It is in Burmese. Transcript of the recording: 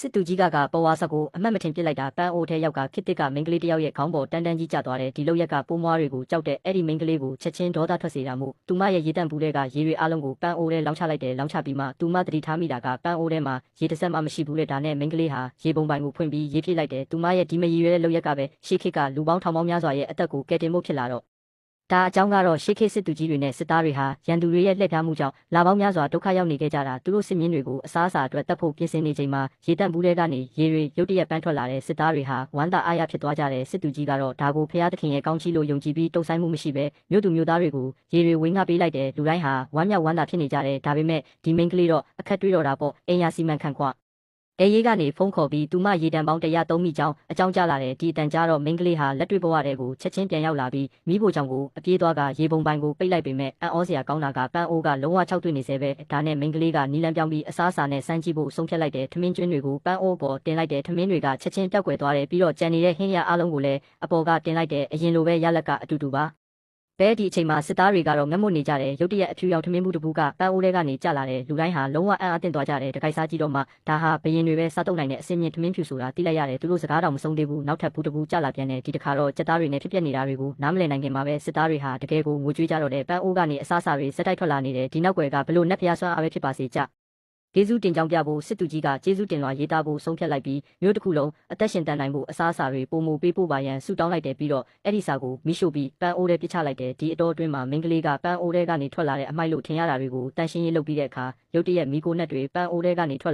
စစ်တူကြီးကပေါ်ဝါဆက်ကိုအမှတ်မထင်ပစ်လိုက်တာပန်းအိုးထဲရောက်ကခစ်တစ်ကမိန်းကလေးတယောက်ရဲ့ခေါင်းပေါ်တန်းတန်းကြီးကျသွားတယ်ဒီလောက်ရက်ကပိုးမွားတွေကိုကြောက်တဲ့အဲ့ဒီမိန်းကလေးကိုချက်ချင်းဒေါသထွက်စေတာမို့သူမရဲ့ရေတန့်ဘူးတွေကရေတွေအလုံးကိုပန်းအိုးထဲလောင်းချလိုက်တယ်လောင်းချပြီးမှသူမသတိထားမိတာကပန်းအိုးထဲမှာရေတစ်စက်မှမရှိဘူးလေဒါနဲ့မိန်းကလေးဟာရေပုံပိုင်ကိုဖွင့်ပြီးရေပြည့်လိုက်တယ်သူမရဲ့ဒီမရည်ရွယ်တဲ့လောက်ရက်ကပဲရှေးခေတ်ကလူပေါင်းထောင်ပေါင်းများစွာရဲ့အသက်ကိုကယ်တင်ဖို့ဖြစ်လာတော့ဒါအကြောင်းကတော့ရှေးခေတ်စစ်သူကြီးတွေနဲ့စစ်သားတွေဟာရန်သူတွေရဲ့လှည့်ဖျားမှုကြောင့်လာပေါင်းများစွာဒုက္ခရောက်နေကြတာသူတို့စစ်မြင်းတွေကိုအစားအစာအတွက်တပ်ဖို့ပြင်ဆင်နေချိန်မှာရေတန့်ဘူးတွေကနေရေတွေရုတ်တရက်ပန်းထွက်လာတဲ့စစ်သားတွေဟာဝမ်းသာအားရဖြစ်သွားကြတယ်စစ်သူကြီးကတော့ဒါကိုဖျားသခင်ရဲ့ကောင်းချီးလို့ယုံကြည်ပြီးတုံ့ဆိုင်မှုမရှိပဲမြို့သူမြို့သားတွေကိုရေတွေဝေငှပေးလိုက်တယ်လူတိုင်းဟာဝမ်းမြောက်ဝမ်းသာဖြစ်နေကြတယ်ဒါပေမဲ့ဒီမိန်းကလေးတော့အခက်တွေးတော့တာပေါ့အိမ်ယာစီမံခန့်ခွာအေးရေးကနေဖုန်းခေါ်ပြီးသူမရေတံပေါင်း103မိကြောင်းအကြောင်းကြားလာတယ်ဒီအတန်ကြားတော့မိန်းကလေးဟာလက်တွေ့ဘဝတဲ့ကိုချက်ချင်းပြန်ရောက်လာပြီးမိဖို့ကြောင့်ကိုအပြေးသွားကရေပုံပိုင်ကိုပိတ်လိုက်ပေမဲ့အံ့ဩစရာကောင်းတာကပန်းအိုးကလုံးဝ၆တွေ့နေစေပဲဒါနဲ့မိန်းကလေးကနီလန်းပြောင်းပြီးအစားအစာနဲ့စမ်းကြည့်ဖို့ဆုံးဖြတ်လိုက်တယ်ထမင်းကျွင်းတွေကိုပန်းအိုးပေါ်တင်လိုက်တယ်ထမင်းတွေကချက်ချင်းပျောက်ကွယ်သွားတယ်ပြီးတော့ကြံနေတဲ့ဟင်းရအလုံးကိုလည်းအပေါ်ကတင်လိုက်တယ်အရင်လိုပဲရလက်ကအတူတူပါဘဲဒီအချိန်မှာစစ်သားတွေကတော့ငတ်မွတ်နေကြတယ်ရုတ်တရက်အဖြူရောင်ထမင်းဘူးတပူးကပန်းအိုးထဲကနေကျလာတယ်လူတိုင်းဟာလုံးဝအံ့အားသင့်သွားကြတယ်တခိုက်စားကြည့်တော့မှဒါဟာဘရင်တွေပဲစားတုံးနိုင်တဲ့အစင်းမြင့်ထမင်းဖြူဆိုတာသိလိုက်ရတယ်သူတို့စကားတော်မဆုံးသေးဘူးနောက်ထပ်ဘူးတပူးကျလာပြန်တယ်ဒီတခါတော့စစ်သားတွေနဲ့ဖြစ်ပျက်နေတာတွေကိုနားမလည်နိုင်ခင်မှာပဲစစ်သားတွေဟာတကယ်ကိုငိုကြွေးကြတော့တယ်ပန်းအိုးကနေအစားအစာတွေစက်တိုက်ထွက်လာနေတယ်ဒီနောက်ွယ်ကဘလို့နက်ဖျားဆွမ်းအားပဲဖြစ်ပါစေကြကျေးဇူးတင်ကြောင်းပြဖို့စစ်သူကြီးကကျေးဇူးတင်လွှာရေးသားဖို့ဆုံးဖြတ်လိုက်ပြီးမြို့တစ်ခုလုံးအသက်ရှင်တန်နိုင်ဖို့အစားအစာတွေပုံမူပေးဖို့ပါရန်ဆုတောင်းလိုက်တယ်ပြီးတော့အဲ့ဒီစာကိုမိရှို့ပြီးပန်းအိုးထဲပစ်ချလိုက်တယ်ဒီအတော်အတွင်းမှာမိန်းကလေးကပန်းအိုးထဲကနေထွက်လာတဲ့အမိုက်လို့ထင်ရတာတွေကိုတန်ရှင်းရေးလုပ်ပြီးတဲ့အခါရုတ်တရက်မီကိုနက်တွေပန်းအိုးထဲကနေထွက်